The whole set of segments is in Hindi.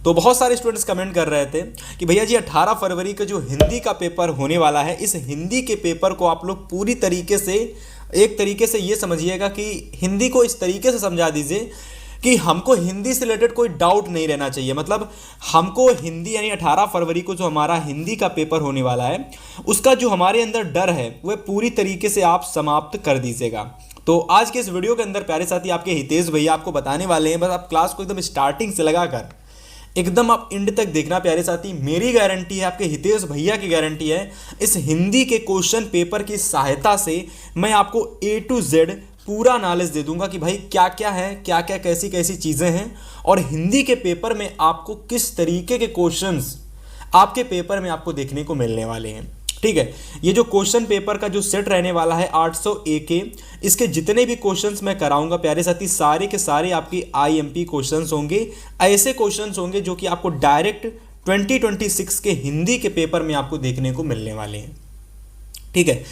तो बहुत सारे स्टूडेंट्स कमेंट कर रहे थे कि भैया जी 18 फरवरी का जो हिंदी का पेपर होने वाला है, इस हिंदी के पेपर को आप लोग पूरी तरीके से, एक तरीके से ये समझिएगा कि हिंदी को इस तरीके से समझा दीजिए कि हमको हिंदी से रिलेटेड कोई डाउट नहीं रहना चाहिए। मतलब हमको हिंदी यानी 18 फरवरी को जो हमारा हिंदी का पेपर होने वाला है, उसका जो हमारे अंदर डर है वह पूरी तरीके से आप समाप्त कर दीजिएगा। तो आज के इस वीडियो के अंदर प्यारे साथी आपके हितेश भैया आपको बताने वाले हैं, बस आप क्लास को एकदम स्टार्टिंग से लगाकर एकदम आप एंड तक देखना प्यारे साथी। मेरी गारंटी है, आपके हितेश भैया की गारंटी है, इस हिंदी के क्वेश्चन पेपर की सहायता से मैं आपको A to Z पूरा नॉलेज दे दूंगा कि भाई क्या क्या है, क्या क्या कैसी कैसी चीज़ें हैं, और हिंदी के पेपर में आपको किस तरीके के क्वेश्चंस आपके पेपर में आपको देखने को मिलने वाले हैं। ठीक है, ये जो क्वेश्चन पेपर का जो सेट रहने वाला है 800 A के, इसके जितने भी क्वेश्चंस मैं कराऊंगा प्यारे साथी, सारे के सारे आपकी IMP क्वेश्चंस होंगे। ऐसे क्वेश्चंस होंगे जो कि आपको डायरेक्ट 2026 के हिंदी के पेपर में आपको देखने को मिलने वाले हैं। ठीक है,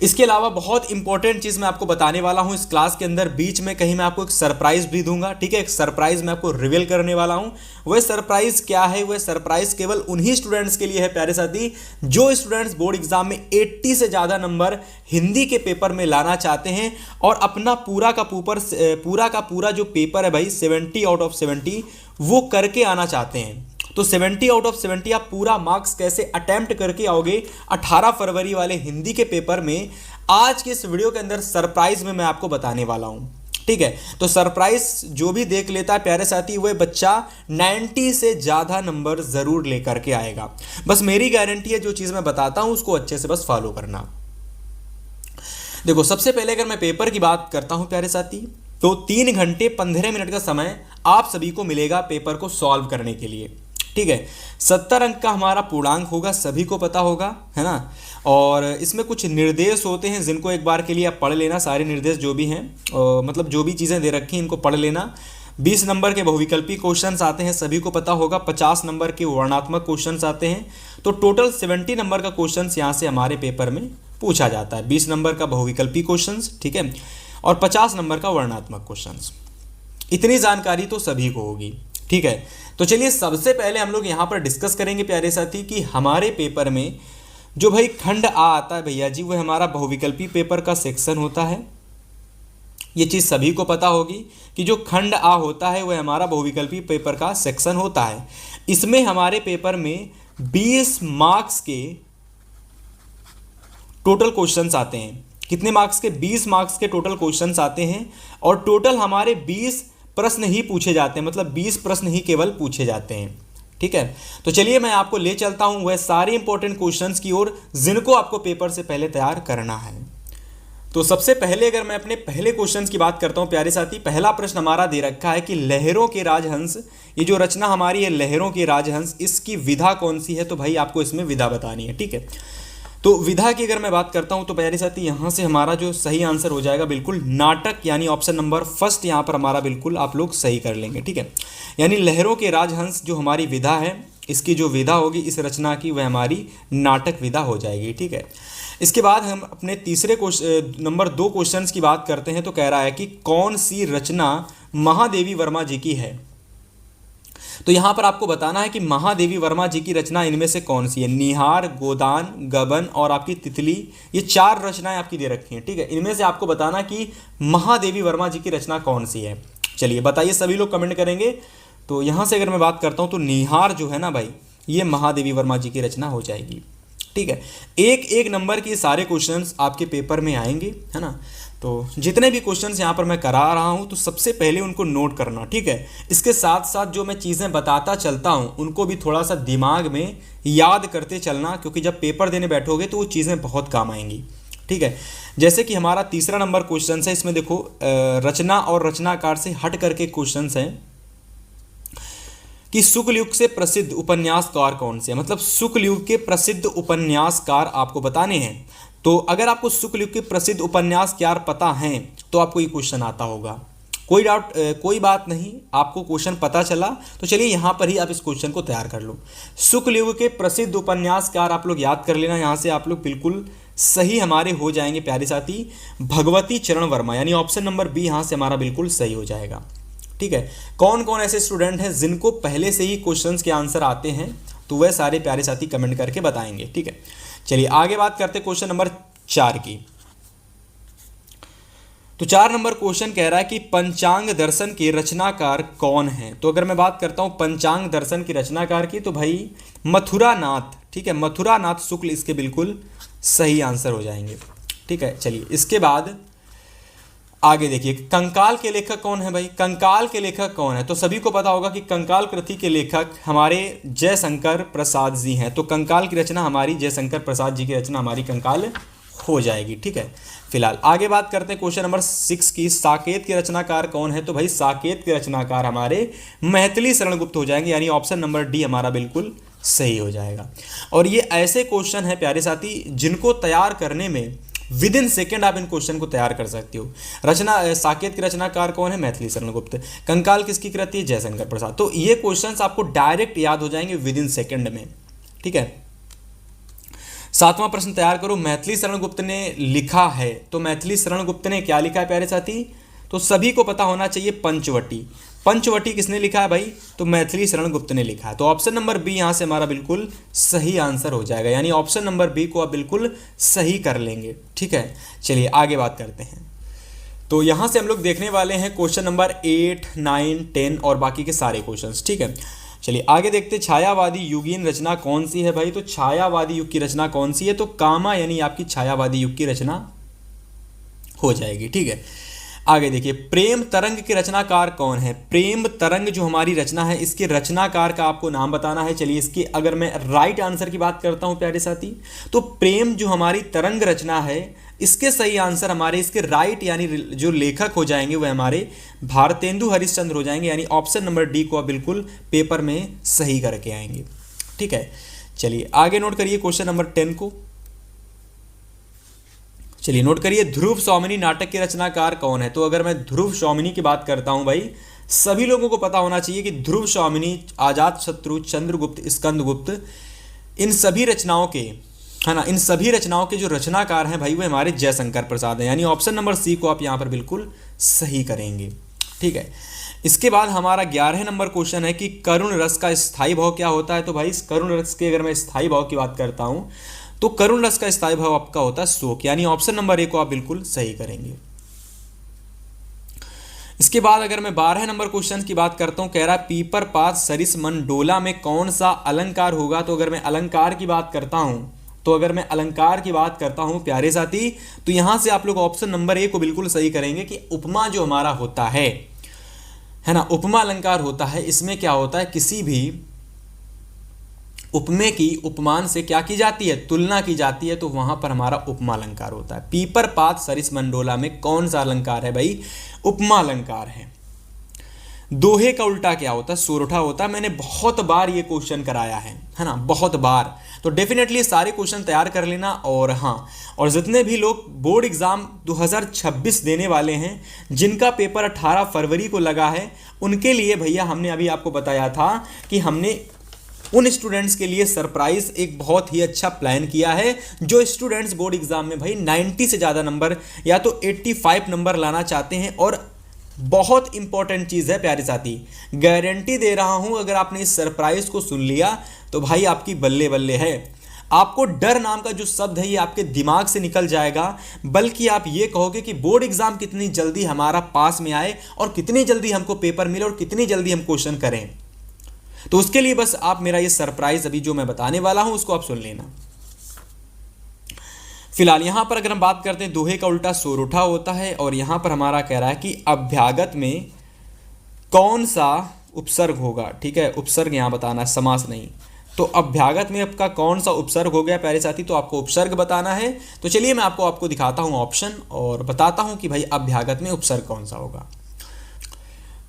इसके अलावा बहुत इंपॉर्टेंट चीज़ मैं आपको बताने वाला हूं इस क्लास के अंदर। बीच में कहीं मैं आपको एक सरप्राइज भी दूंगा। ठीक है, एक सरप्राइज मैं आपको रिवील करने वाला हूं। वह सरप्राइज क्या है? वह सरप्राइज केवल उन्हीं स्टूडेंट्स के लिए है प्यारे साथी, जो स्टूडेंट्स बोर्ड एग्जाम में 80 से ज़्यादा नंबर हिंदी के पेपर में लाना चाहते हैं और अपना पूरा का पूरा जो पेपर है भाई 70 आउट ऑफ 70 वो करके आना चाहते हैं। तो 70 आउट ऑफ 70 आप पूरा मार्क्स कैसे अटेम्प्ट करके आओगे 18 फरवरी वाले हिंदी के पेपर में, आज के इस वीडियो के अंदर सरप्राइज में मैं आपको बताने वाला हूं। ठीक है, तो सरप्राइज जो भी देख लेता है प्यारे साथी, वह बच्चा 90 से ज़्यादा नंबर ज़रूर लेकर के आएगा। बस मेरी गारंटी है, जो चीज़ मैं बताता हूं उसको अच्छे से बस फॉलो करना। देखो, सबसे पहले अगर मैं पेपर की बात करता हूं प्यारे साथी, तो 3 घंटे 15 मिनट का समय आप सभी को मिलेगा पेपर को सॉल्व करने के लिए। ठीक है, 70 अंक का हमारा पूर्णांक होगा, सभी को पता होगा, है ना। और इसमें कुछ निर्देश होते हैं जिनको एक बार के लिए आप पढ़ लेना, सारे निर्देश जो भी हैं, मतलब जो भी चीज़ें दे रखी हैं इनको पढ़ लेना। 20 नंबर के बहुविकल्पी क्वेश्चंस आते हैं, सभी को पता होगा। 50 नंबर के वर्णात्मक क्वेश्चंस आते हैं। तो टोटल 70 नंबर का क्वेश्चंस यहाँ से हमारे पेपर में पूछा जाता है। 20 नंबर का बहुविकल्पी क्वेश्चंस, ठीक है, और 50 नंबर का वर्णात्मक क्वेश्चंस। इतनी जानकारी तो सभी को होगी। ठीक है, तो चलिए सबसे पहले हम लोग यहाँ पर डिस्कस करेंगे प्यारे साथी कि हमारे पेपर में जो भाई खंड आ आता है भैया जी, वह हमारा बहुविकल्पी पेपर का सेक्शन होता है। ये चीज़ सभी को पता होगी कि जो खंड आ होता है वह हमारा बहुविकल्पी पेपर का सेक्शन होता है। इसमें हमारे पेपर में 20 मार्क्स के टोटल क्वेश्चंस आते हैं। कितने मार्क्स के? 20 मार्क्स के टोटल क्वेश्चंस आते हैं और टोटल हमारे 20 प्रश्न ही पूछे जाते हैं, मतलब 20 प्रश्न ही केवल पूछे जाते हैं। ठीक है, तो चलिए मैं आपको ले चलता हूं वह सारे इंपॉर्टेंट क्वेश्चंस की ओर जिनको आपको पेपर से पहले तैयार करना है। तो सबसे पहले अगर मैं अपने पहले क्वेश्चंस की बात करता हूं प्यारे साथी, पहला प्रश्न हमारा दे रखा है कि लहरों के राजहंस, ये जो रचना हमारी है लहरों के राजहंस, इसकी विधा कौन सी है? तो भाई आपको इसमें विधा बतानी है। ठीक है, तो विधा की अगर मैं बात करता हूं तो प्यारे साथी यहाँ से हमारा जो सही आंसर हो जाएगा बिल्कुल नाटक, यानी ऑप्शन नंबर फर्स्ट यहाँ पर हमारा बिल्कुल आप लोग सही कर लेंगे। ठीक है, यानी लहरों के राजहंस जो हमारी विधा है, इसकी जो विधा होगी इस रचना की वह हमारी नाटक विधा हो जाएगी। ठीक है, इसके बाद हम अपने तीसरे नंबर 2 क्वेश्चन की बात करते हैं। तो कह रहा है कि कौन सी रचना महादेवी वर्मा जी की है? तो यहां पर आपको बताना है कि महादेवी वर्मा जी की रचना इनमें से कौन सी है। निहार, गोदान, गबन और आपकी तितली, ये 4 रचनाएं आपकी दे रखी हैं। ठीक है, इनमें से आपको बताना कि महादेवी वर्मा जी की रचना कौन सी है। चलिए बताइए, सभी लोग कमेंट करेंगे। तो यहां से अगर मैं बात करता हूं तो निहार जो है ना भाई, ये महादेवी वर्मा जी की रचना हो जाएगी। ठीक है, एक नंबर के सारे क्वेश्चंस आपके पेपर में आएंगे, है ना। तो जितने भी क्वेश्चंस यहाँ पर मैं करा रहा हूँ तो सबसे पहले उनको नोट करना। ठीक है, इसके साथ साथ जो मैं चीज़ें बताता चलता हूँ उनको भी थोड़ा सा दिमाग में याद करते चलना, क्योंकि जब पेपर देने बैठोगे तो वो चीज़ें बहुत काम आएंगी। ठीक है, जैसे कि हमारा तीसरा नंबर क्वेश्चन है, इसमें देखो रचना और रचनाकार से हट करके क्वेश्चन है कि शुक्ल युग से प्रसिद्ध उपन्यासकार कौन से हैं। मतलब शुक्ल युग के प्रसिद्ध उपन्यासकार आपको बताने हैं। तो अगर आपको शुक्ल युग के प्रसिद्ध उपन्यासकार पता हैं तो आपको ये क्वेश्चन आता होगा। कोई डाउट, कोई बात नहीं, आपको क्वेश्चन पता चला तो चलिए यहाँ पर ही आप इस क्वेश्चन को तैयार कर लो। शुक्ल युग के प्रसिद्ध उपन्यासकार आप लोग याद कर लेना, यहाँ से आप लोग बिल्कुल सही हमारे हो जाएंगे प्यारे साथी। भगवती चरण वर्मा, यानी ऑप्शन नंबर बी यहाँ से हमारा बिल्कुल सही हो जाएगा। ठीक है, कौन कौन ऐसे स्टूडेंट हैं जिनको पहले से ही क्वेश्चंस के आंसर आते हैं, तो वह सारे प्यारे साथी कमेंट करके बताएंगे। ठीक है, चलिए आगे बात करते हैं क्वेश्चन नंबर 4 की। तो 4 नंबर क्वेश्चन कह रहा है कि पंचांग दर्शन के रचनाकार कौन है। तो अगर मैं बात करता हूं पंचांग दर्शन की रचनाकार की, तो भाई मथुरा नाथ, ठीक है, मथुरा नाथ शुक्ल इसके बिल्कुल सही आंसर हो जाएंगे। ठीक है, चलिए इसके बाद आगे देखिए, कंकाल के लेखक कौन है भाई, कंकाल के लेखक कौन है। तो सभी को पता होगा कि कंकाल कृति के लेखक हमारे जयशंकर प्रसाद जी हैं। तो कंकाल की रचना हमारी जयशंकर प्रसाद जी की रचना हमारी कंकाल हो जाएगी। ठीक है, फिलहाल आगे बात करते हैं क्वेश्चन नंबर 6 की, साकेत के रचनाकार कौन है। तो भाई साकेत के रचनाकार हमारे मैथिली शरण गुप्त हो जाएंगे, यानी ऑप्शन नंबर डी हमारा बिल्कुल सही हो जाएगा। और ये ऐसे क्वेश्चन है प्यारे साथी जिनको तैयार करने में विद इन सेकेंड आप इन क्वेश्चन को तैयार कर सकते हो। रचना साकेत के रचनाकार कौन है, मैथिली शरण गुप्त। कंकाल किसकी कृति है, जयशंकर प्रसाद। तो ये क्वेश्चंस आपको डायरेक्ट याद हो जाएंगे विद इन सेकेंड में। ठीक है, 7वां प्रश्न तैयार करो, मैथिली शरण गुप्त ने लिखा है। तो मैथिली शरण गुप्त ने क्या लिखा है प्यारे साथी, तो सभी को पता होना चाहिए पंचवटी। पंचवटी किसने लिखा है भाई, तो मैथिली शरण गुप्त ने लिखा है। तो ऑप्शन नंबर बी यहां से हमारा बिल्कुल सही आंसर हो जाएगा, यानी ऑप्शन नंबर बी को आप बिल्कुल सही कर लेंगे। ठीक है, चलिए आगे बात करते हैं। तो यहां से हम लोग देखने वाले हैं क्वेश्चन नंबर 8, 9, 10 और बाकी के सारे क्वेश्चंस। ठीक है, चलिए आगे देखते हैं, छायावादी युगीन रचना कौन सी है भाई। तो छायावादी युग की रचना कौन सी है, तो कामा यानी आपकी छायावादी युग की रचना हो जाएगी। ठीक है, आगे देखिए, प्रेम तरंग के रचनाकार कौन है। प्रेम तरंग जो हमारी रचना है, इसके रचनाकार का आपको नाम बताना है। चलिए इसकी अगर मैं राइट आंसर की बात करता हूं प्यारे साथी, तो प्रेम जो हमारी तरंग रचना है, इसके सही आंसर हमारे इसके राइट यानी जो लेखक हो जाएंगे वह हमारे भारतेंदु हरिश्चंद्र हो जाएंगे, यानी ऑप्शन नंबर डी को आप बिल्कुल पेपर में सही करके आएंगे। ठीक है, चलिए आगे नोट करिए क्वेश्चन नंबर 10 को। चलिए नोट करिए, ध्रुव सौमिनी नाटक के रचनाकार कौन है। तो अगर मैं ध्रुव सौमिनी की बात करता हूं भाई, सभी लोगों को पता होना चाहिए कि ध्रुव सौमिनी, अजात शत्रु, चंद्रगुप्त, स्कंदगुप्त, इन सभी रचनाओं के, है ना, इन सभी रचनाओं के जो रचनाकार हैं भाई वो हमारे जयशंकर प्रसाद हैं, यानी ऑप्शन नंबर सी को आप यहां पर बिल्कुल सही करेंगे। ठीक है, इसके बाद हमारा 11 नंबर क्वेश्चन है कि करुण रस का स्थायी भाव क्या होता है। तो भाई इस करुण रस के अगर मैं स्थायी भाव की बात करता हूं, तो करुण रस का स्थायी भाव आपका होता है शोक, यानी ऑप्शन नंबर ए को आप बिल्कुल सही करेंगे। इसके बाद अगर मैं 12 नंबर क्वेश्चन की बात करता हूं, कह रहा है पीपर पात सरिस मंडोला में कौन सा अलंकार होगा। तो अगर मैं अलंकार की बात करता हूं, प्यारे साथी, तो यहां से आप लोग ऑप्शन नंबर ए को बिल्कुल सही करेंगे कि उपमा जो हमारा होता है ना, उपमा अलंकार होता है। इसमें क्या होता है, किसी भी उपमे की उपमान से क्या की जाती है, तुलना की जाती है, तो वहां पर हमारा उपमा अलंकार होता है। पीपर पात सरिस मंडोला में कौन सा अलंकार है भाई, उपमा अलंकार है। दोहे का उल्टा क्या होता है, सोरठा होता है। मैंने बहुत बार ये क्वेश्चन कराया है ना, बहुत बार। तो डेफिनेटली सारे क्वेश्चन तैयार कर लेना। और हाँ, और जितने भी लोग बोर्ड एग्जाम 2026 देने वाले हैं, जिनका पेपर 18 फरवरी को लगा है, उनके लिए भैया हमने अभी आपको बताया था कि हमने उन स्टूडेंट्स के लिए सरप्राइज एक बहुत ही अच्छा प्लान किया है, जो स्टूडेंट्स बोर्ड एग्जाम में भाई 90 से ज़्यादा नंबर या तो 85 नंबर लाना चाहते हैं। और बहुत इंपॉर्टेंट चीज़ है प्यारे साथी, गारंटी दे रहा हूं, अगर आपने इस सरप्राइज को सुन लिया तो भाई आपकी बल्ले बल्ले है। आपको डर नाम का जो शब्द है ये आपके दिमाग से निकल जाएगा, बल्कि आप ये कहोगे कि बोर्ड एग्जाम कितनी जल्दी हमारा पास में आए और कितनी जल्दी हमको पेपर मिले और कितनी जल्दी हम क्वेश्चन करें। तो उसके लिए बस आप मेरा ये सरप्राइज अभी जो मैं बताने वाला हूं उसको आप सुन लेना। फिलहाल यहां पर अगर हम बात करते हैं, दोहे का उल्टा सोरठा होता है। और यहां पर हमारा कह रहा है कि अभ्यागत में कौन सा उपसर्ग होगा। ठीक है, उपसर्ग यहां बताना है, समास नहीं। तो अभ्यागत में आपका कौन सा उपसर्ग हो गया प्यारे साथी, तो आपको उपसर्ग बताना है। तो चलिए मैं आपको दिखाता हूं ऑप्शन और बताता हूं कि भाई अभ्यागत में उपसर्ग कौन सा होगा।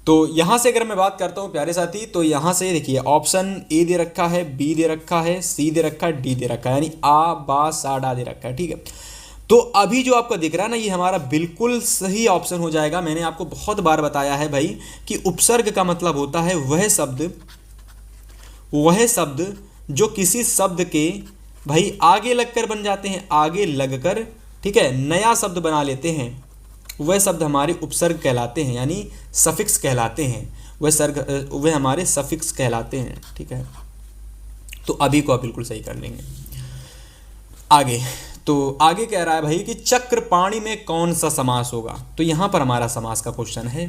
तो यहां से अगर मैं बात करता हूं प्यारे साथी, तो यहां से देखिए ऑप्शन ए दे रखा है, बी दे रखा है, सी दे रखा है, डी दे रखा है, यानी आ बा सा डा दे रखा है। ठीक है, तो अभी जो आपको दिख रहा है ना, ये हमारा बिल्कुल सही ऑप्शन हो जाएगा। मैंने आपको बहुत बार बताया है भाई कि उपसर्ग का मतलब होता है वह शब्द जो किसी शब्द के भाई आगे लगकर बन जाते हैं, आगे लगकर, ठीक है, नया शब्द बना लेते हैं। वह शब्द हमारे उपसर्ग कहलाते हैं, यानी सफिक्स कहलाते हैं। वह हमारे सफिक्स कहलाते हैं। ठीक है, तो अभी को आप बिल्कुल सही कर लेंगे। आगे तो आगे कह रहा है भाई कि चक्रपाणी में कौन सा समास होगा। तो यहां पर हमारा समास का क्वेश्चन है।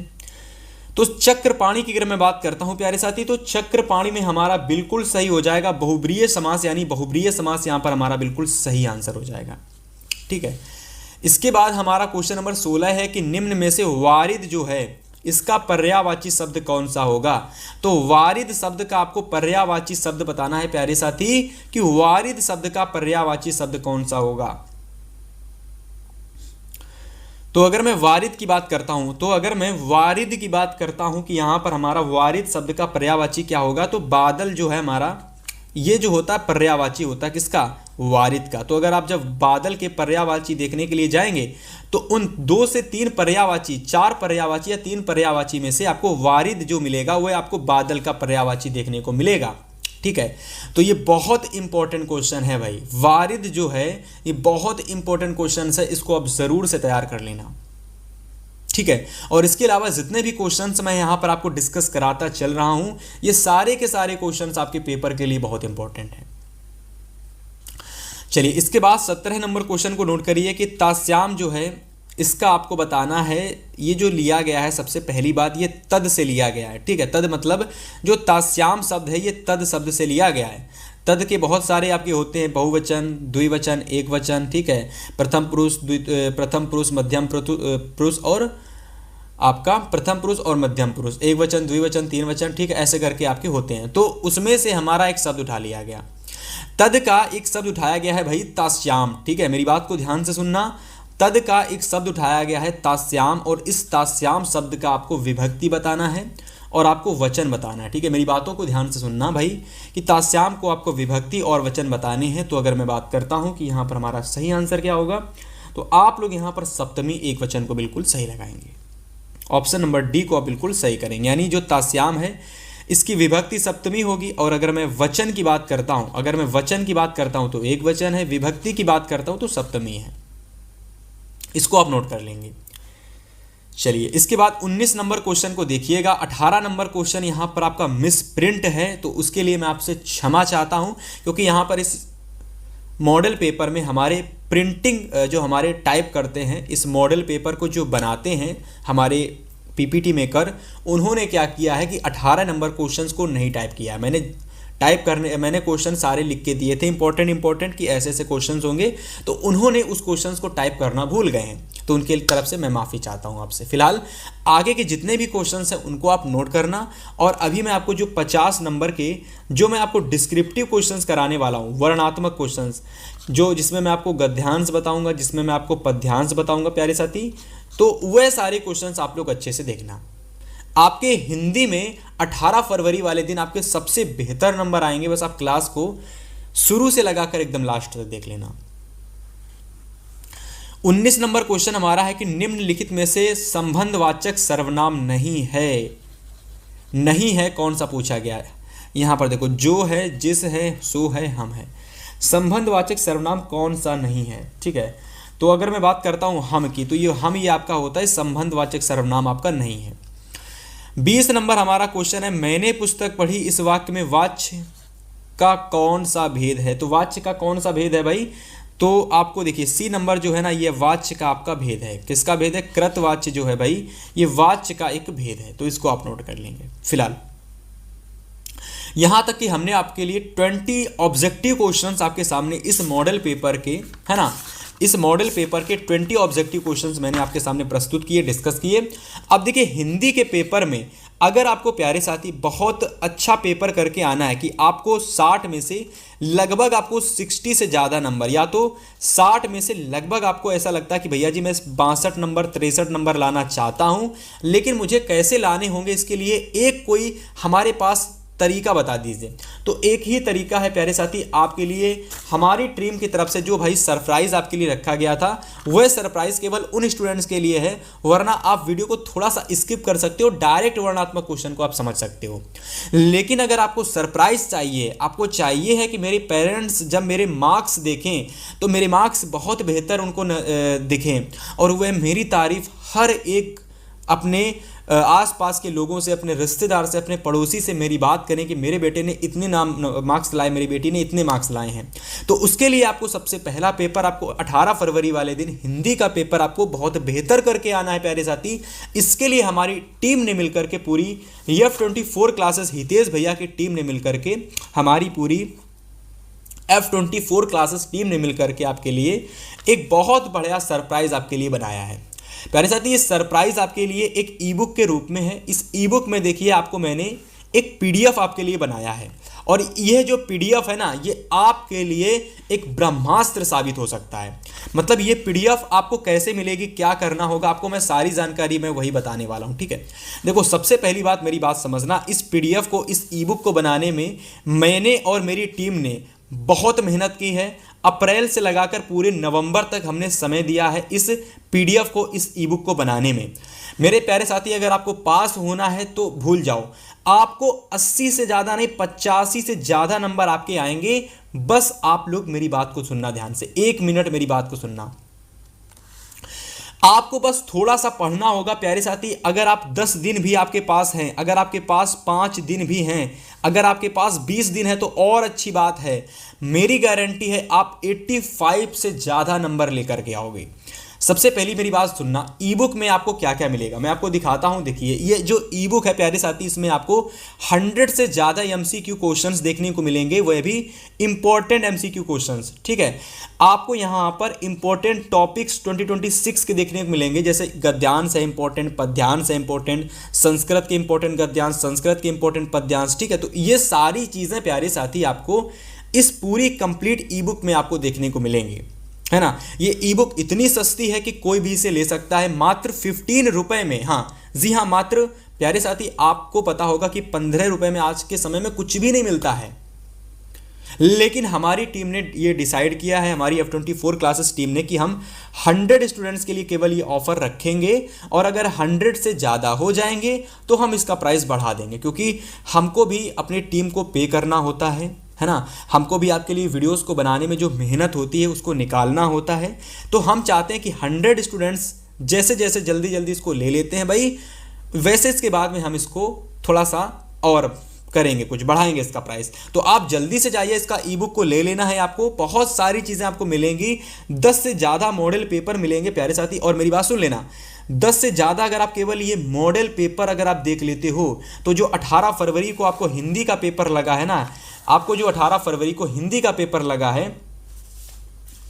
तो चक्रपाणी की अगर मैं बात करता हूं प्यारे साथी, तो चक्रपाणी में हमारा बिल्कुल सही हो जाएगा बहुब्रीहि समास, यानी बहुब्रीहि समास यहां पर हमारा बिल्कुल सही आंसर हो जाएगा। ठीक है, इसके बाद हमारा क्वेश्चन नंबर 16 है कि निम्न में से वारिद जो है इसका पर्यायवाची शब्द कौन सा होगा। तो वारिद शब्द का आपको पर्यायवाची शब्द बताना है प्यारे साथी कि वारिद शब्द का पर्यायवाची शब्द कौन सा होगा। तो अगर मैं वारिद की बात करता हूं कि यहां पर हमारा वारिद शब्द का पर्यायवाची क्या होगा, तो बादल जो है हमारा ये जो होता है पर्यायवाची होता है किसका, वारिद का। तो अगर आप जब बादल के पर्यायवाची देखने के लिए जाएंगे तो उन 2 से 3 पर्यायवाची, 4 पर्यायवाची या 3 पर्यायवाची में से आपको वारिद जो मिलेगा वह आपको बादल का पर्यायवाची देखने को मिलेगा। ठीक है, तो ये बहुत इंपॉर्टेंट क्वेश्चन है भाई, वारिद जो है ये बहुत इंपॉर्टेंट क्वेश्चन है, इसको आप जरूर से तैयार कर लेना। ठीक है, और इसके अलावा जितने भी क्वेश्चंस मैं यहां पर आपको डिस्कस कराता चल रहा हूं, ये सारे के सारे क्वेश्चंस आपके पेपर के लिए बहुत इंपॉर्टेंट हैं। चलिए, इसके बाद 17 नंबर क्वेश्चन को नोट करिए कि तास्याम जो है इसका आपको बताना है। ये जो लिया गया है, सबसे पहली बात ये तद से लिया गया है। ठीक है, तद मतलब जो तास्याम शब्द है ये तद शब्द से लिया गया है। तद के बहुत सारे आपके होते हैं, बहुवचन, द्विवचन, एक वचन। ठीक है, प्रथम पुरुष, मध्यम पुरुष और आपका प्रथम पुरुष और मध्यम पुरुष, एक वचन, द्विवचन, तीन वचन। ठीक है, ऐसे करके आपके होते हैं। तो उसमें से हमारा एक शब्द उठा लिया गया, तद का एक शब्द उठाया गया है भाई तास्याम। ठीक है, मेरी बात को ध्यान से सुनना, तद का एक शब्द उठाया गया है तास्याम, और इस तास्याम शब्द का आपको विभक्ति बताना है और आपको वचन बताना है। ठीक है, मेरी बातों को ध्यान से सुनना भाई कि तास्याम को आपको विभक्ति और वचन बताने हैं। तो अगर मैं बात करता हूं कि यहाँ पर हमारा सही आंसर क्या होगा, तो आप लोग यहाँ पर सप्तमी एक वचन को बिल्कुल सही लगाएंगे। ऑप्शन नंबर डी को आप बिल्कुल सही करेंगे, यानी जो तास्याम है इसकी विभक्ति सप्तमी होगी। और अगर मैं वचन की बात करता हूं, तो एक वचन है, विभक्ति की बात करता हूं तो सप्तमी है। इसको आप नोट कर लेंगे। चलिए, इसके बाद 19 नंबर क्वेश्चन को देखिएगा। 18 नंबर क्वेश्चन यहां पर आपका मिस प्रिंट है, तो उसके लिए मैं आपसे क्षमा चाहता हूं, क्योंकि यहां पर इस मॉडल पेपर में हमारे प्रिंटिंग जो हमारे टाइप करते हैं, इस मॉडल पेपर को जो बनाते हैं हमारे पीपीटी मेकर, उन्होंने क्या किया है कि 18 नंबर क्वेश्चंस को नहीं टाइप किया है। मैंने क्वेश्चन सारे लिख के दिए थे इंपॉर्टेंट कि ऐसे ऐसे क्वेश्चंस होंगे, तो उन्होंने उस क्वेश्चंस को टाइप करना भूल गए हैं। तो उनके तरफ से मैं माफ़ी चाहता हूं आपसे। फिलहाल आगे के जितने भी क्वेश्चंस हैं उनको आप नोट करना। और अभी मैं आपको जो 50 नंबर के जो मैं आपको डिस्क्रिप्टिव क्वेश्चंस कराने वाला हूं, वर्णनात्मक क्वेश्चंस, जिसमें मैं आपको गद्यांश बताऊंगा, जिसमें मैं आपको पद्यांश बताऊंगा प्यारे साथी, तो वह सारे क्वेश्चंस आप लोग अच्छे से देखना। आपके हिंदी में 18 फरवरी वाले दिन आपके सबसे बेहतर नंबर आएंगे। बस आप क्लास को शुरू से लगाकर एकदम लास्ट तक देख लेना। 19 नंबर क्वेश्चन हमारा है कि निम्नलिखित में से संबंधवाचक सर्वनाम नहीं है कौन सा पूछा गया है। यहां पर देखो, जो है, जिस है, सो है, हम है। संबंधवाचक सर्वनाम कौन सा नहीं है। ठीक है, तो अगर मैं बात करता हूं हम की, तो ये आपका होता है संबंधवाचक सर्वनाम, आपका नहीं है। 20 नंबर हमारा क्वेश्चन है, मैंने पुस्तक पढ़ी, इस वाक्य में वाच्य का कौन सा भेद है। तो वाच्य का कौन सा भेद है भाई, तो आपको देखिए सी नंबर जो है ना, ये वाच्य का आपका भेद है। किसका भेद है, कृतवाच्य जो है भाई, ये वाच्य का एक भेद है। तो इसको आप नोट कर लेंगे। फिलहाल यहां तक कि हमने आपके लिए 20 ऑब्जेक्टिव क्वेश्चंस आपके सामने इस मॉडल पेपर के, है ना, इस मॉडल पेपर के 20 ऑब्जेक्टिव क्वेश्चंस मैंने आपके सामने प्रस्तुत किए, डिस्कस किए। अब देखिए, हिंदी के पेपर में अगर आपको प्यारे साथी बहुत अच्छा पेपर करके आना है कि आपको 60 में से लगभग आपको 60 से ज़्यादा नंबर, या तो 60 में से लगभग आपको ऐसा लगता है कि भैया जी मैं 62 नंबर 63 नंबर लाना चाहता हूँ, लेकिन मुझे कैसे लाने होंगे, इसके लिए एक कोई हमारे पास तरीका बता दीजिए। तो एक ही तरीका है प्यारे साथी आपके लिए, हमारी टीम की तरफ से जो भाई सरप्राइज आपके लिए रखा गया था, वह सरप्राइज केवल उन स्टूडेंट्स के लिए है, वरना आप वीडियो को थोड़ा सा स्किप कर सकते हो, डायरेक्ट वर्णनात्मक क्वेश्चन को आप समझ सकते हो। लेकिन अगर आपको सरप्राइज चाहिए, आपको चाहिए है कि मेरे पेरेंट्स जब मेरे मार्क्स देखें तो मेरे मार्क्स बहुत बेहतर उनको दिखें और वह मेरी तारीफ हर एक अपने आसपास के लोगों से, अपने रिश्तेदार से, अपने पड़ोसी से मेरी बात करें कि मेरे बेटे ने इतने मार्क्स लाए, मेरी बेटी ने इतने मार्क्स लाए हैं। तो उसके लिए आपको सबसे पहला पेपर, आपको 18 फरवरी वाले दिन हिंदी का पेपर आपको बहुत बेहतर करके आना है प्यारे साथी। इसके लिए हमारी टीम ने मिलकर के, पूरी F24 क्लासेस, हितेश भैया की टीम ने मिलकर के, हमारी पूरी F24 क्लासेस टीम ने मिलकर के आपके लिए एक बहुत बढ़िया सरप्राइज आपके लिए बनाया है प्यारे साथी। ये सरप्राइज आपके लिए एक ई बुक के रूप में है। इस ई बुक में देखिए आपको मैंने एक PDF आपके लिए बनाया है, और यह जो PDF है ना, ये आपके लिए एक ब्रह्मास्त्र साबित हो सकता है। मतलब ये PDF आपको कैसे मिलेगी, क्या करना होगा आपको, मैं सारी जानकारी मैं वही बताने वाला हूं। ठीक है, देखो सबसे पहली बात मेरी बात समझना, इस PDF को, इस ई बुक को बनाने में मैंने और मेरी टीम ने बहुत मेहनत की है। अप्रैल से लगाकर पूरे नवंबर तक हमने समय दिया है इस PDF को, इस ई बुक को बनाने में। मेरे प्यारे साथी, अगर आपको पास होना है तो भूल जाओ, आपको 80 से ज़्यादा नहीं 85 से ज़्यादा नंबर आपके आएंगे। बस आप लोग मेरी बात को सुनना ध्यान से, 1 मिनट मेरी बात को सुनना। आपको बस थोड़ा सा पढ़ना होगा प्यारे साथी। अगर आप 10 दिन भी आपके पास हैं, अगर आपके पास 5 दिन भी हैं, अगर आपके पास 20 दिन है तो और अच्छी बात है। मेरी गारंटी है आप 85 से ज़्यादा नंबर लेकर के आओगे। सबसे पहली मेरी बात सुनना, ई बुक में आपको क्या क्या मिलेगा मैं आपको दिखाता हूं। देखिए ये जो ई बुक है प्यारे साथी, इसमें आपको 100 से ज़्यादा MCQ क्वेश्चंस देखने को मिलेंगे, वह भी इंपॉर्टेंट MCQ क्वेश्चंस। ठीक है, आपको यहाँ पर इंपॉर्टेंट टॉपिक्स 2026 के देखने को मिलेंगे, जैसे गद्यांश है इंपॉर्टेंट, पद्यांश है इंपॉर्टेंट, संस्कृत के इंपॉर्टेंट गद्यांश, संस्कृत के इंपॉर्टेंट पद्यांश। ठीक है, तो ये सारी चीज़ें प्यारे साथी आपको इस पूरी कंप्लीट ई बुक में आपको देखने को मिलेंगी, है ना। ये ई बुक इतनी सस्ती है कि कोई भी इसे ले सकता है, मात्र 15 रुपए में। हाँ जी हाँ, मात्र प्यारे साथी, आपको पता होगा कि 15 रुपए में आज के समय में कुछ भी नहीं मिलता है, लेकिन हमारी टीम ने ये डिसाइड किया है, हमारी F24 क्लासेस टीम ने, कि हम 100 स्टूडेंट्स के लिए केवल ये ऑफर रखेंगे, और अगर 100 से ज़्यादा हो जाएंगे तो हम इसका प्राइस बढ़ा देंगे, क्योंकि हमको भी अपनी टीम को पे करना होता है ना। हमको भी आपके लिए वीडियोस को बनाने में जो मेहनत होती है उसको निकालना होता है। तो हम चाहते हैं कि 100 स्टूडेंट्स जैसे जैसे जल्दी जल्दी इसको ले लेते हैं भाई, वैसे इसके बाद में हम इसको थोड़ा सा और करेंगे, कुछ बढ़ाएंगे इसका प्राइस। तो आप जल्दी से जाइए, इसका ई बुक को ले लेना है। आपको बहुत सारी चीज़ें आपको मिलेंगी, 10 से ज़्यादा मॉडल पेपर मिलेंगे प्यारे साथी। और मेरी बात सुन लेना, 10 से ज़्यादा अगर आप केवल ये मॉडल पेपर अगर आप देख लेते हो, तो जो 18 फरवरी को आपको हिंदी का पेपर लगा है ना, आपको जो 18 फरवरी को हिंदी का पेपर लगा है,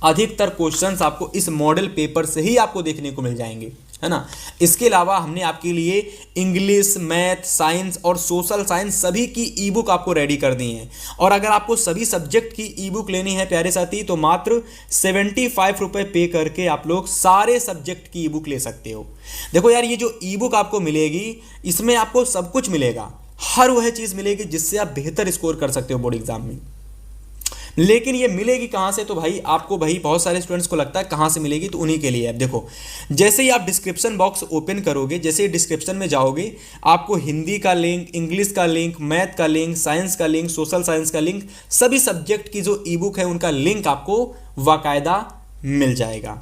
अधिकतर क्वेश्चंस आपको इस मॉडल पेपर से ही आपको देखने को मिल जाएंगे, है ना। इसके अलावा हमने आपके लिए इंग्लिश, मैथ, साइंस और सोशल साइंस सभी की ई बुक आपको रेडी कर दी है। और अगर आपको सभी सब्जेक्ट की ई बुक लेनी है प्यारे साथी, तो मात्र 75 रुपये पे करके आप लोग सारे सब्जेक्ट की ई बुक ले सकते हो। देखो यार, ये जो ई बुक आपको मिलेगी, इसमें आपको सब कुछ मिलेगा, हर वह चीज़ मिलेगी जिससे आप बेहतर स्कोर कर सकते हो बोर्ड एग्जाम में। लेकिन ये मिलेगी कहाँ से, तो भाई आपको, भाई बहुत सारे स्टूडेंट्स को लगता है कहाँ से मिलेगी, तो उन्हीं के लिए अब देखो, जैसे ही आप डिस्क्रिप्शन बॉक्स ओपन करोगे, जैसे ही डिस्क्रिप्शन में जाओगे, आपको हिंदी का लिंक, इंग्लिश का लिंक, मैथ का लिंक, साइंस का लिंक, सोशल साइंस का लिंक, सभी सब्जेक्ट की जो ई बुक है उनका लिंक आपको बाकायदा मिल जाएगा।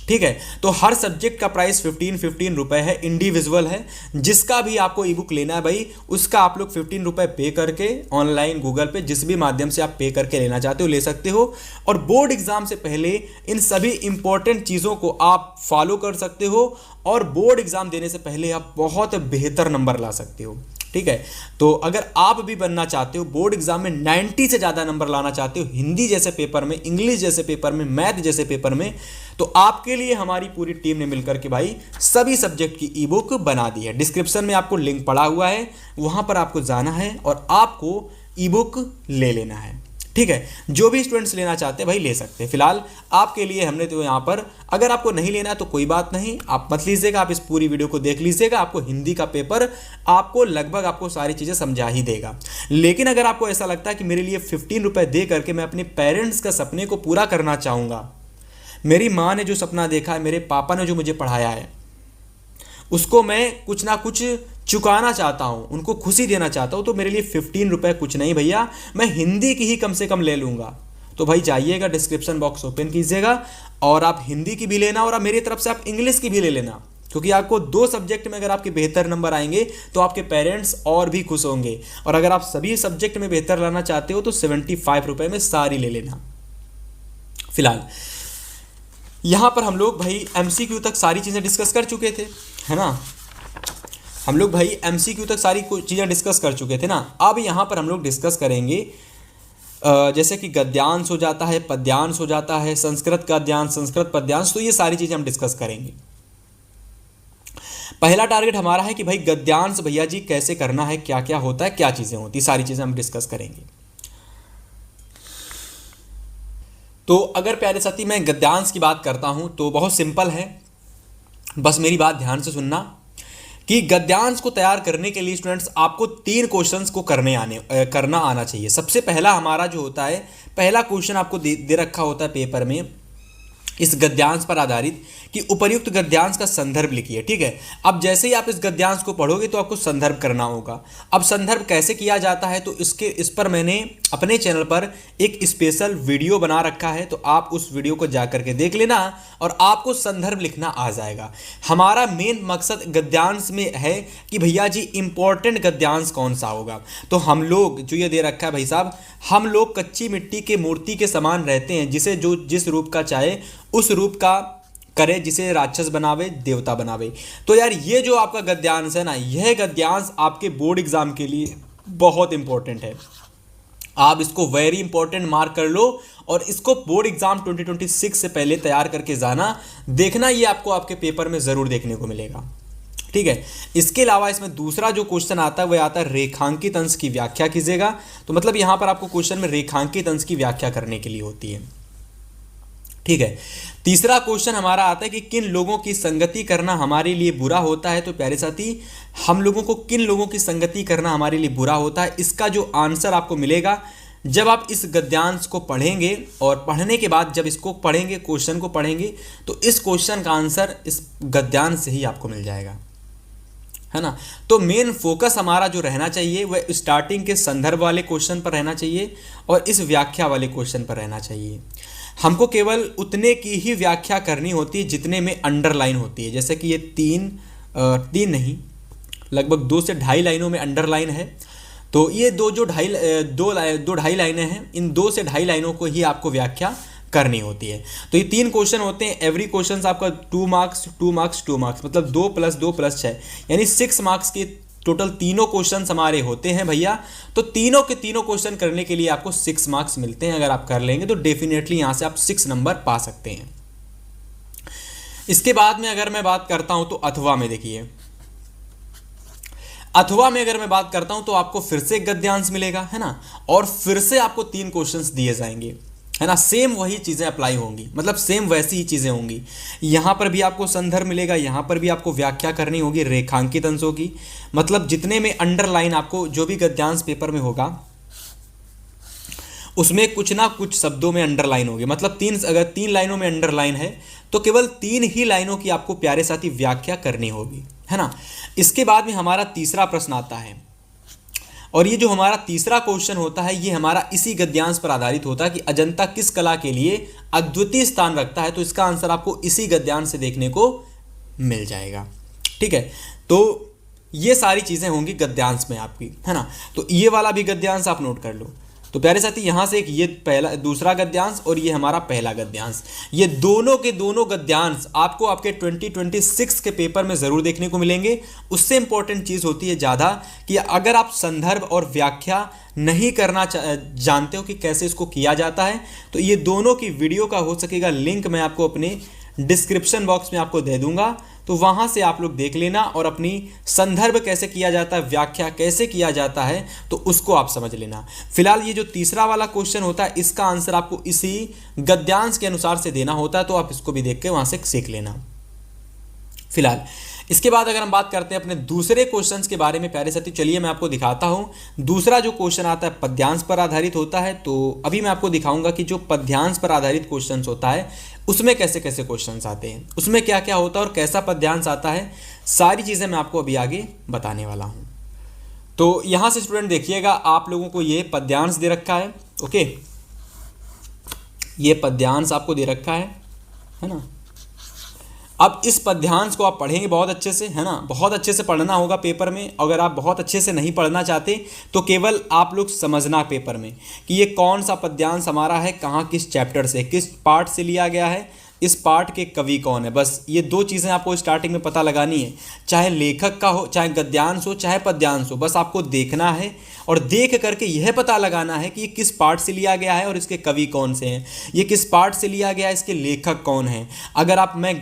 ठीक है, तो हर सब्जेक्ट का प्राइस 15 रुपए है, इंडिविजुअल है। जिसका भी आपको ई बुक लेना है भाई, उसका आप लोग 15 रुपये पे करके ऑनलाइन, गूगल पे, जिस भी माध्यम से आप पे करके लेना चाहते हो ले सकते हो। और बोर्ड एग्जाम से पहले इन सभी इंपॉर्टेंट चीज़ों को आप फॉलो कर सकते हो, और बोर्ड एग्जाम देने से पहले आप बहुत बेहतर नंबर ला सकते हो। ठीक है, तो अगर आप भी बनना चाहते हो, बोर्ड एग्जाम में 90 से ज़्यादा नंबर लाना चाहते हो, हिंदी जैसे पेपर में, इंग्लिश जैसे पेपर में, मैथ जैसे पेपर में, तो आपके लिए हमारी पूरी टीम ने मिलकर के भाई सभी सब्जेक्ट की ई बुक बना दी है। डिस्क्रिप्शन में आपको लिंक पड़ा हुआ है, वहाँ पर आपको जाना है और आपको ई बुक ले लेना है। ठीक है, जो भी स्टूडेंट्स लेना चाहते हैं भाई ले सकते हैं। फिलहाल आपके लिए हमने तो यहाँ पर, अगर आपको नहीं लेना है तो कोई बात नहीं, आप मत लीजिएगा, आप इस पूरी वीडियो को देख लीजिएगा। आपको हिंदी का पेपर आपको लगभग आपको सारी चीज़ें समझा ही देगा। लेकिन अगर आपको ऐसा लगता है कि मेरे लिए 15 रुपये दे करके मैं अपने पेरेंट्स का सपने को पूरा करना चाहूँगा, मेरी माँ ने जो सपना देखा है, मेरे पापा ने जो मुझे पढ़ाया है, उसको मैं कुछ ना कुछ चुकाना चाहता हूँ, उनको खुशी देना चाहता हूँ, तो मेरे लिए 15 रुपये कुछ नहीं भैया, मैं हिंदी की ही कम से कम ले लूँगा। तो भाई जाइएगा, डिस्क्रिप्शन बॉक्स ओपन कीजिएगा और आप हिंदी की भी लेना, और आप मेरी तरफ से आप इंग्लिश की भी ले लेना, क्योंकि आपको 2 सब्जेक्ट में अगर आपके बेहतर नंबर आएंगे तो आपके पेरेंट्स और भी खुश होंगे। और अगर आप सभी सब्जेक्ट में बेहतर लाना चाहते हो तो 75 रुपये में सारी ले लेना। फिलहाल यहाँ पर हम लोग भाई MCQ तक सारी चीज़ें डिस्कस कर चुके थे, है ना। हम लोग भाई MCQ तक सारी चीज़ें डिस्कस कर चुके थे ना। अब यहाँ पर हम लोग डिस्कस करेंगे जैसे कि गद्यांश हो जाता है, पद्यांश हो जाता है, संस्कृत गद्यांश, संस्कृत पद्यांश, तो ये सारी चीज़ें हम डिस्कस करेंगे। पहला टारगेट हमारा है कि भाई गद्यांश भैया जी कैसे करना है, क्या क्या होता है, क्या चीज़ें होती, सारी चीज़ें हम डिस्कस करेंगे। तो अगर प्यारे साथी मैं गद्यांश की बात करता हूं तो बहुत सिंपल है, बस मेरी बात ध्यान से सुनना कि गद्यांश को तैयार करने के लिए स्टूडेंट्स आपको 3 क्वेश्चंस को करना आना चाहिए। सबसे पहला हमारा जो होता है, पहला क्वेश्चन आपको दे रखा होता है पेपर में इस गद्यांश पर आधारित कि उपर्युक्त गद्यांश का संदर्भ लिखिए, ठीक है। अब जैसे ही आप इस गद्यांश को पढ़ोगे तो आपको संदर्भ करना होगा। अब संदर्भ कैसे किया जाता है तो इस पर मैंने अपने चैनल पर एक स्पेशल वीडियो बना रखा है, तो आप उस वीडियो को जा करके देख लेना और आपको संदर्भ लिखना आ जाएगा। हमारा मेन मकसद गद्यांश में है कि भैया जी इंपॉर्टेंट गद्यांश कौन सा होगा। तो हम लोग जो ये दे रखा है भाई साहब, हम लोग कच्ची मिट्टी के मूर्ति के समान रहते हैं, जिसे जो जिस रूप का चाहे उस रूप का करे, जिसे राक्षस बनावे देवता बनावे। तो यार ये जो आपका गद्यांश है ना, यह गद्यांश आपके बोर्ड एग्जाम के लिए बहुत इंपॉर्टेंट है। आप इसको वेरी इंपॉर्टेंट मार्क कर लो और इसको बोर्ड एग्जाम 2026 से पहले तैयार करके जाना, देखना ये आपको आपके पेपर में जरूर देखने को मिलेगा, ठीक है। इसके अलावा इसमें दूसरा जो क्वेश्चन आता है वह आता है रेखांकित अंश की व्याख्या कीजिएगा। तो मतलब यहां पर आपको क्वेश्चन में रेखांकित अंश की व्याख्या करने के लिए होती है, ठीक है। तीसरा क्वेश्चन हमारा आता है कि किन लोगों की संगति करना हमारे लिए बुरा होता है। तो प्यारे साथी, हम लोगों को किन लोगों की संगति करना हमारे लिए बुरा होता है, इसका जो आंसर आपको मिलेगा जब आप इस गद्यांश को पढ़ेंगे, और पढ़ने के बाद जब इसको पढ़ेंगे, क्वेश्चन को पढ़ेंगे, तो इस क्वेश्चन का आंसर इस गद्यांश से ही आपको मिल जाएगा, है ना। तो मेन फोकस हमारा जो रहना चाहिए वह स्टार्टिंग के संदर्भ वाले क्वेश्चन पर रहना चाहिए और इस व्याख्या वाले क्वेश्चन पर रहना चाहिए। हमको केवल उतने की ही व्याख्या करनी होती है जितने में अंडरलाइन होती है। जैसे कि ये तीन नहीं, लगभग 2 से ढाई लाइनों में अंडरलाइन है, तो ये दो ढाई लाइनें हैं, इन 2 से ढाई लाइनों को ही आपको व्याख्या करनी होती है। तो ये 3 क्वेश्चन होते हैं, एवरी क्वेश्चन आपका 2 मार्क्स 2 मार्क्स 2 मार्क्स, मतलब 2 + 2 + 6 यानी 6 मार्क्स के टोटल तीनों क्वेश्चन हमारे होते हैं भैया। तो तीनों के तीनों क्वेश्चन करने के लिए आपको 6 मार्क्स मिलते हैं। अगर आप कर लेंगे तो डेफिनेटली यहां से आप 6 नंबर पा सकते हैं। इसके बाद में अगर मैं बात करता हूं तो अथवा में देखिए, अथवा में अगर मैं बात करता हूं तो आपको फिर से गद्यांश मिलेगा, है ना, और फिर से आपको 3 क्वेश्चंस दिए जाएंगे, है ना। सेम वही चीजें अप्लाई होंगी, मतलब सेम वैसी ही चीजें होंगी। यहां पर भी आपको संदर्भ मिलेगा, यहां पर भी आपको व्याख्या करनी होगी रेखांकित अंशों की, मतलब जितने में अंडरलाइन आपको जो भी गद्यांश पेपर में होगा उसमें कुछ ना कुछ शब्दों में अंडरलाइन होगी। मतलब अगर 3 लाइनों में अंडरलाइन है तो केवल 3 ही लाइनों की आपको प्यारे साथी व्याख्या करनी होगी, है ना। इसके बाद में हमारा तीसरा प्रश्न आता है, और ये जो हमारा तीसरा क्वेश्चन होता है ये हमारा इसी गद्यांश पर आधारित होता है कि अजंता किस कला के लिए अद्वितीय स्थान रखता है। तो इसका आंसर आपको इसी गद्यांश से देखने को मिल जाएगा, ठीक है। तो ये सारी चीजें होंगी गद्यांश में आपकी, है ना। तो ये वाला भी गद्यांश आप नोट कर लो। तो प्यारे साथी यहां से एक ये दूसरा गद्यांश और ये हमारा पहला गद्यांश, ये दोनों के दोनों गद्यांश आपको आपके 2026 के पेपर में जरूर देखने को मिलेंगे। उससे इंपॉर्टेंट चीज होती है ज्यादा कि अगर आप संदर्भ और व्याख्या नहीं करना जानते हो कि कैसे इसको किया जाता है, तो ये दोनों की वीडियो का हो सकेगा लिंक मैं आपको अपने डिस्क्रिप्शन बॉक्स में आपको दे दूंगा, तो वहां से आप लोग देख लेना और अपनी संदर्भ कैसे किया जाता है, व्याख्या कैसे किया जाता है, तो उसको आप समझ लेना। फिलहाल ये जो तीसरा वाला क्वेश्चन होता है इसका आंसर आपको इसी गद्यांश के अनुसार से देना होता है, तो आप इसको भी देख के वहां से सीख लेना। फिलहाल इसके बाद अगर हम बात करते हैं अपने दूसरे क्वेश्चंस के बारे में प्यारे साथी, चलिए मैं आपको दिखाता हूं। दूसरा जो क्वेश्चन आता है पद्यांश पर आधारित होता है, तो अभी मैं आपको दिखाऊंगा कि जो पद्यांश पर आधारित क्वेश्चंस होता है उसमें कैसे कैसे क्वेश्चंस आते हैं, उसमें क्या क्या होता है और कैसा पद्यांश आता है, सारी चीजें मैं आपको अभी आगे बताने वाला हूं। तो यहां से स्टूडेंट देखिएगा, आप लोगों को ये पद्यांश दे रखा है, ओके, ये पद्यांश आपको दे रखा है ना। अब इस पद्यांश को आप पढ़ेंगे बहुत अच्छे से, है ना, बहुत अच्छे से पढ़ना होगा पेपर में। अगर आप बहुत अच्छे से नहीं पढ़ना चाहते तो केवल आप लोग समझना पेपर में कि ये कौन सा पद्यांश हमारा है, कहाँ किस चैप्टर से, किस पार्ट से लिया गया है, इस पार्ट के कवि कौन है। बस ये दो चीज़ें आपको स्टार्टिंग में पता लगानी है, चाहे लेखक का हो, चाहे गद्यांश हो, चाहे पद्यांश हो। बस आपको देखना है और देख करके यह पता लगाना है कि ये किस पार्ट से लिया गया है और इसके कवि कौन से हैं, ये किस पार्ट से लिया गया है, इसके लेखक कौन हैं। अगर मैं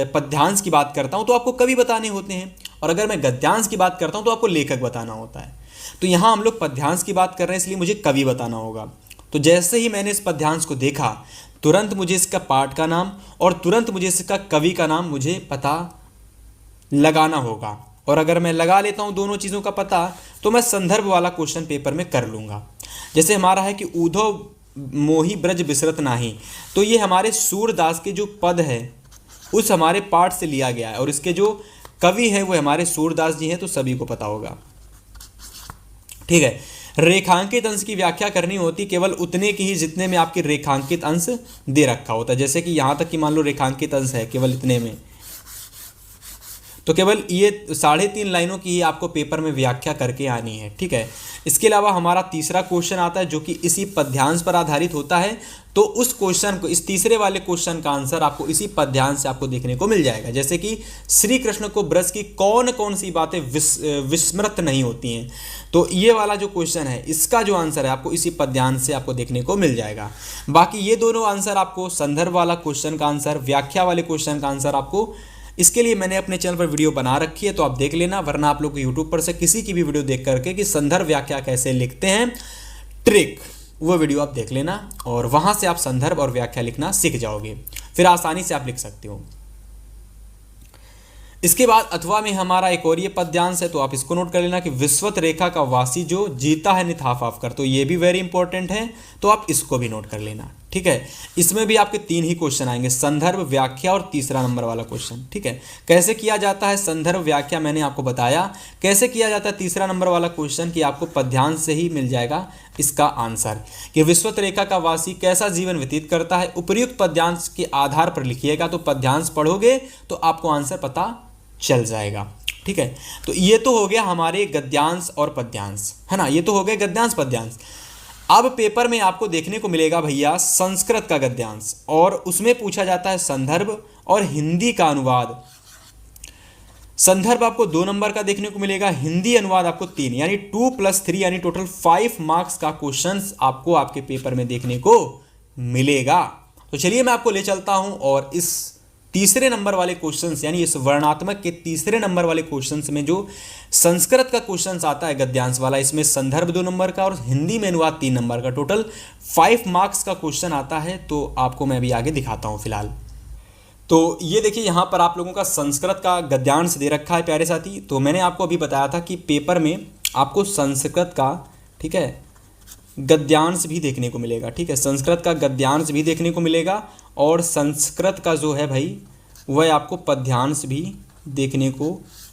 पद्यांश की बात करता हूँ तो आपको कवि बताने होते हैं, और अगर मैं गद्यांश की बात करता हूँ तो आपको लेखक बताना होता है। तो यहाँ हम लोग पद्यांश की बात कर रहे हैं, इसलिए मुझे कवि बताना होगा। तो जैसे ही मैंने इस पद्यांश को देखा, तुरंत मुझे इसका पाठ का नाम और तुरंत मुझे इसका कवि का नाम मुझे पता लगाना होगा। और अगर मैं लगा लेता हूँ दोनों चीज़ों का पता, तो मैं संदर्भ वाला क्वेश्चन पेपर में कर लूँगा। जैसे हमारा है कि ऊधो मोहि ब्रज बिसरत नाही, तो ये हमारे सूरदास के जो पद है उस हमारे पाठ से लिया गया है, और इसके जो कवि हैं वो हमारे सूरदास जी हैं, तो सभी को पता होगा। ठीक है, रेखांकित अंश की व्याख्या करनी होती केवल उतने की ही जितने में आपके रेखांकित अंश दे रखा होता है। जैसे कि यहाँ तक कि मान लो रेखांकित अंश है केवल इतने में, तो केवल ये 3.5 लाइनों की ही आपको पेपर में व्याख्या करके आनी है। ठीक है, इसके अलावा हमारा तीसरा क्वेश्चन आता है जो कि इसी पद्यांश पर आधारित होता है। तो उस क्वेश्चन को, इस तीसरे वाले क्वेश्चन का आंसर आपको इसी पद्यांश से आपको देखने को मिल जाएगा। जैसे कि श्री कृष्ण को ब्रज की कौन कौन सी बातें विस्मृत नहीं होती हैं, तो ये वाला जो क्वेश्चन है इसका जो आंसर है आपको इसी पद्यांश से आपको देखने को मिल जाएगा। बाकी ये दोनों आंसर आपको, संदर्भ वाला क्वेश्चन का आंसर, व्याख्या वाले क्वेश्चन का आंसर आपको, इसके लिए मैंने अपने चैनल पर वीडियो बना रखी है, तो आप देख लेना। वरना आप लोग यूट्यूब पर से किसी की भी वीडियो देख करके कि संदर्भ व्याख्या कैसे लिखते हैं, ट्रिक, वो वीडियो आप देख लेना, और वहां से आप संदर्भ और व्याख्या लिखना सीख जाओगे, फिर आसानी से आप लिख सकते हो। इसके बाद अथवा में हमारा एक और ये पद्यांश है, तो आप इसको नोट कर लेना कि विश्वत रेखा का वासी जो जीता है निथाफ आफ कर, तो ये भी वेरी इंपॉर्टेंट है, तो आप इसको भी नोट कर लेना। ठीक है, इसमें भी आपके 3 ही क्वेश्चन आएंगे, संदर्भ, व्याख्या और तीसरा नंबर वाला क्वेश्चन। ठीक है, कैसे किया जाता है संदर्भ व्याख्या मैंने आपको बताया, कैसे किया जाता है तीसरा नंबर वाला क्वेश्चन कि आपको पद्यांश से ही मिल जाएगा इसका आंसर, कि विश्वत रेखा का वासी कैसा जीवन व्यतीत करता है। उपर्युक्त पद्यांश के आधार पर लिखिएगा, तो पद्यांश पढ़ोगे तो आपको आंसर पता चल जाएगा। ठीक है, तो ये तो हो गया हमारे गद्यांश और पद्यांश, है ना, ये तो हो गए गद्यांश पद्यांश। अब पेपर में आपको देखने को मिलेगा भैया संस्कृत का गद्यांश, और उसमें पूछा जाता है संदर्भ और हिंदी का अनुवाद। संदर्भ आपको 2 नंबर का देखने को मिलेगा, हिंदी अनुवाद आपको 3, यानी 2 + 3 यानी टोटल 5 मार्क्स का क्वेश्चन आपको आपके पेपर में देखने को मिलेगा। तो चलिए मैं आपको ले चलता हूं और इस तीसरे नंबर वाले क्वेश्चंस, यानी इस वर्णात्मक के तीसरे नंबर वाले क्वेश्चंस में जो संस्कृत का क्वेश्चंस आता है गद्यांश वाला, इसमें संदर्भ 2 नंबर का और हिंदी में अनुवाद 3 नंबर का, टोटल 5 मार्क्स का क्वेश्चन आता है। तो आपको मैं अभी आगे दिखाता हूं फिलहाल। तो ये देखिए यहाँ पर आप लोगों का संस्कृत का गद्यांश दे रखा है प्यारे साथी। तो मैंने आपको अभी बताया था कि पेपर में आपको संस्कृत का, ठीक है, गद्यांश भी देखने को मिलेगा। ठीक है, संस्कृत का गद्यांश भी देखने को मिलेगा, और संस्कृत का जो है भाई वह आपको पद्यांश भी देखने को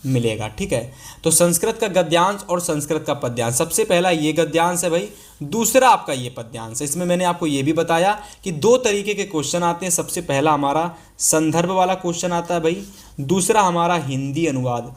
मिलेगा। ठीक है, तो संस्कृत का गद्यांश और संस्कृत का पद्यांश, सबसे पहला ये गद्यांश है भाई, दूसरा आपका ये पद्यांश है। इसमें मैंने आपको ये भी बताया कि 2 तरीके के क्वेश्चन आते हैं। सबसे पहला हमारा संदर्भ वाला क्वेश्चन आता है भाई, दूसरा हमारा हिंदी अनुवाद,